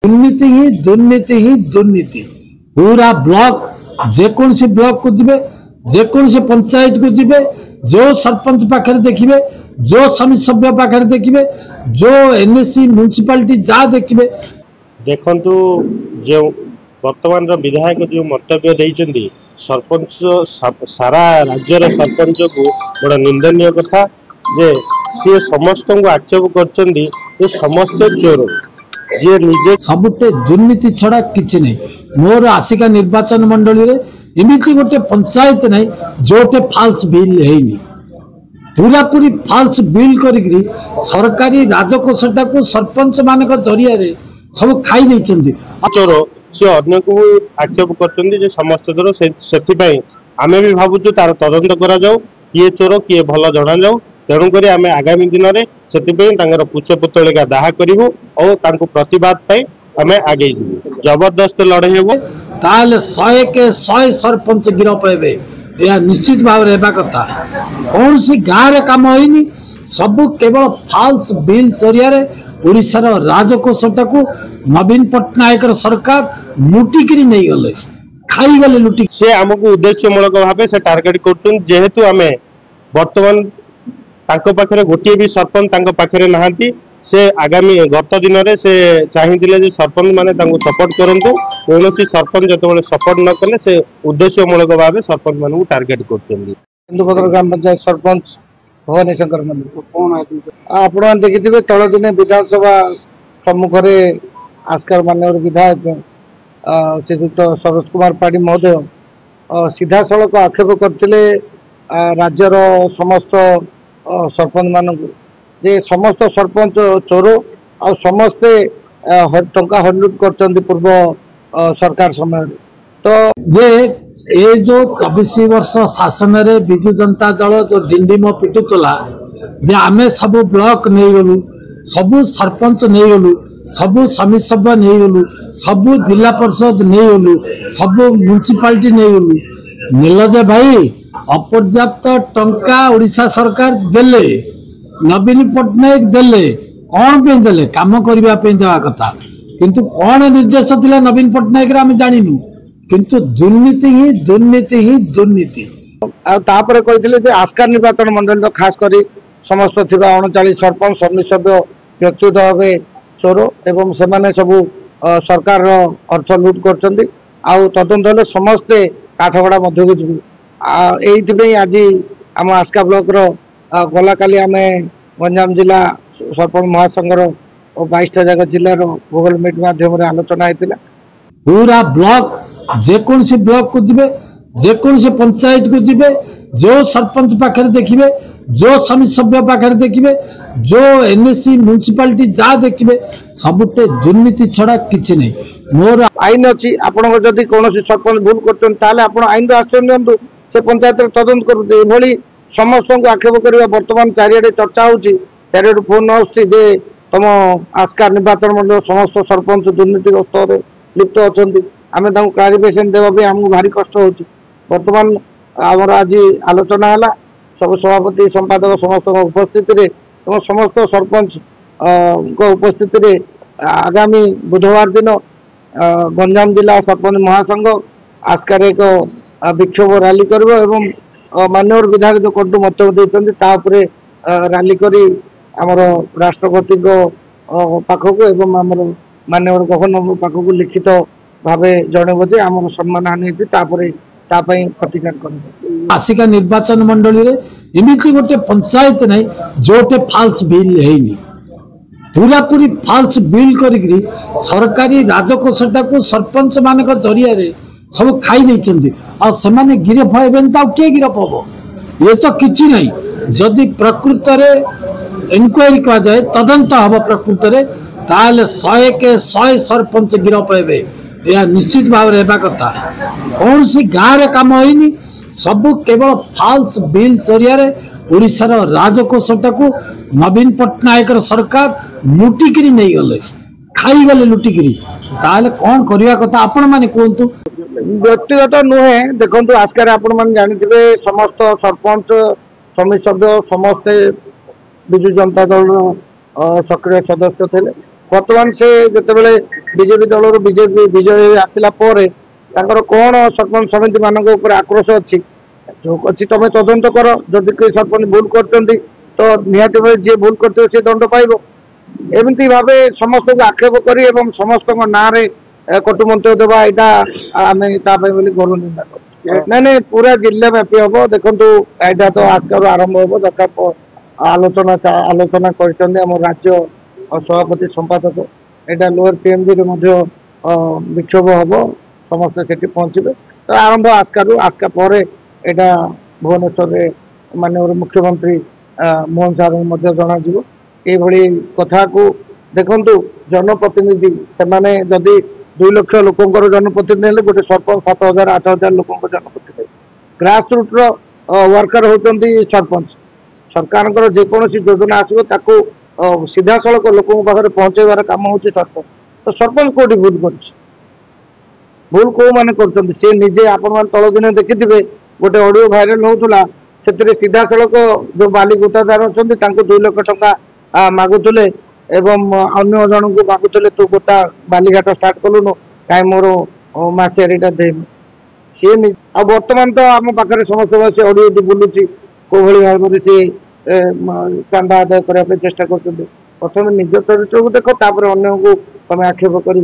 दुर्नीति ही दुर्नीति पूरा block जेकोसी block को जिबे जेकोसी पंचायत को जिबे जो सरपंच पाखे देखिए जो समिति सभ्य पाखे देखिए जो एनएससी म्युनिसिपालिटी जा देखिए देखंतु जो वर्तमान विधायक जो मंतव्य देइचंदी सरपंच सारा राज्यर सरपंच को बड़ा निंदनीय कथा जे सी समस्त को आक्षेप करचंदी जे समस्त चोर जे निजे सबुटे दुर्नीति छड़ा किछि नै मोर आसिका निर्वाचन मंडली रे एमिति गोटे पंचायत नै जोटे फाल्स बिल हेनी पूरा पूरी फाल्स बिल करी सरकारी राजकोषटा को सरपंच मानक जरिया रे सब खाई दैचंदी चोर से अन्य को आक्षेप करचंदी जे समस्त चोर सेथि पई आमे भी भाबुछु तार तदंत करा जाऊ किए चोर किए भल जणा जाऊ तेणुक आम आगामी दिन में से पुष्प पुतलिका दाह करूँ और प्रतिवाद आम आगे जबरदस्त लड़े हो ताले 100 के 100 सरपंच गिरफ हे यह निश्चित भाव कथा कौन सी गाँव रे काम होनी सब केवल फाल्स बिल जरिया ओडिशार राजकोषटा को नवीन पट्टनायक सरकार लुटिकी नहीं गले खाई गले लुटि से आमको उद्देश्यमूलक भाव से टार्गेट करेतु आम बर्तमान पाखे गोटे भी सरपंच पाखे नहांती से आगामी गत दिन में से चाहिए सरपंच माने सपोर्ट करंतु कौन सरपंच जो सपोर्ट न कले से उद्देश्यमूलक भाव सरपंच मान टार्गेट कर ग्राम पंचायत सरपंच भवानी शंकर मंदिर कौन आप देखिए तल दिन विधानसभा सम्मुख आस्कार मान्य विधायक श्रीयुक्त सरोज कुमार पाढ़ी महोदय सीधा सड़क आक्षेप करते राज्यर समस्त सरपंच मान जे समस्त सरपंच चोर आ समस्ते टंका हड़लुट कर पूर्व सरकार समय तो जे ए जो 24 वर्ष शासन रे बिजु जनता दल जो डिंडिम पिटुला जे आमे सब ब्लॉक नहीं गलु सबु सरपंच नहीं गलु सबु समिति सभ्य नहीं गलु सबु जिला परिषद नहीं गलु सबु म्युनिसिपालिटी नहीं गलु नीलजे भाई अपर्याप्त टंका ओडिशा सरकार देले नवीन पट्टनायक देले कौन पे देले काम करबा पे देवा कथा किंतु कौन निर्देश थिला नवीन पट्टनायक रे हम जानिनु किंतु दुर्नीति ही दुर्नीति तापर कहिथिले जे आस्कार निर्वाचन मंडल खास करी समस्त थिबा 39 सरपंच समिति सभ्य व्यक्तिगत भावे चोर एवं से माने सब सरकार अर्थ लुट करचंदी आ तदंत हेले समस्ते काठगड़ा मध्य को जिबु एइथिबे आज आम आस्का ब्लॉक रो गला काली आम गंजाम जिला सरपंच महासंघर 22टा जगह जिलार गूगल मीट माध्यम आलोचना होता पूरा ब्लॉक जेकोसी ब्लॉक को जिबे जेकोसी पंचायत को जिबे जो सरपंच पाखे देखिए जो समिति सभ्य पाखे देखिए जो एनएससी म्युनिसिपालिटी जा देखिए सबुटे दुर्नीति छड़ा किछि नहीं मोर आईन अच्छी आपण जदि कौन सरपंच भूल कर आईन आश्रय नि से पंचायत तदंत कर समस्त को आक्षेप करवा बर्तमान चारिड़े चर्चा होची चारिड़े फोन आसुची जे तुम आस्कार निर्वाचन मंडल समस्त सरपंच दुर्नीतिग्रस्त लिप्त अच्छा आम क्लारिफिकेशन देवा भी आमको भारी कष्ट होची बर्तमान आमर आज आलोचना है सब सभापति संपादक समस्त उपस्थिति समस्त सरपंच उपस्थिति आगामी बुधवार दिन गंजाम जिला सरपंच महासंघ आस्कार एक विक्षोभ रैली कर मान्यवर विधायक जो कटु मंतव्य देते रैली करी आमर राष्ट्रपति पाखक एवं आमर मान्यवर गवर्नर पाखक लिखित भाव जनइब जे आम सम्मान हानि प्रतिकार कर आसिका निर्वाचन मंडली रे एमिति गोटे पंचायत नै जोटे फाल्स बिल हेनी पूरा पूरी फाल्स बिल करी सरकारी राजकोषटा को सरपंच मानक जरिया रे सब खाई दैचंदी आ सेमाने गिरफ हेबेन ता के गिरफ होबो ये तो किछि नै जदि प्रकृत रे इंक्वायरी करा जाए तदंत हबो प्रकृत रे ताले 100 के 100 सरपंच गिरफ हेबे यह निश्चित भाव कथा कौन सी गाँव रे काम होनी सब केवल फाल्स बिल जरिया ओडिशार राजकोषटा को नवीन पट्टनायक सरकार लुटिकी नहीं गले खाई गले लुटिकी ताले कौन करवा कथा आपण माने कहतु व्यक्तिगत नुहे देखो आस्कार आपण मैंने जानी समस्त सरपंच समिति सभ्य समस्ते विजु जनता दल सक्रिय सदस्य थे बर्तमान से जितेबाला बीजेपी दल बीजेपी विजय आसला कौन सरपंच समिति मान आक्रोश अच्छी जो अच्छी तुम तदंत कर जदि कोई सरपंच भूल कर तो निहाती भाई जी भूल करते सी दंड पाइब एमती भाव समस्त को आक्षेप कर समस्त ना कटु मंत्र देवा यहाँ आम गौरव निंदा कर ना नहीं पूरा जिला व्यापी हम देखो यहाँ तो आस्कार आरंभ हम दरकार आलोचना आलोचना कर राज्य सभापति संपादक यहाँ लोअर पीएमजी विक्षोभ हम समस्ते से पहुंचे तो आरंभ आस्कार आस्का पर यहाँ भुवनेश्वर माननीय मुख्यमंत्री मोहन सार जन ये कथा को देखु जनप्रतिनिधि से जदि 2 लाख लोकर जनप्रतिनिधि गोटे सरपंच 7,000 8,000 लोक जनप्रतिनिधि ग्रास रूट्र वर्कर होती सरपंच सरकार जेकोसी योजना आसो सीधा सड़क लोक पाखे पहुंचाइबार काम हो सरपंच तो सरपंच कौटी भूल भूल कौ मैंने कर सी निजे आपण तल दिन देखिथे गोटे ऑडियो भाइराल होता से सीधा सड़क जो बाली गोतादार अच्छा 2 लाख टंका मागुले अन्य जन को मागुले तू गोटा बालीघाट स्टार्ट कलुन कहीं मोर मसीहारीटा दे सी बर्तमान तो आम पाखे समस्त से ऑडियो बुलूची कौ भाव में सी चांदा आदाय करने चेष्टा कर प्रथम निज चरित्र को देख अन्य को तुम आक्षेप कर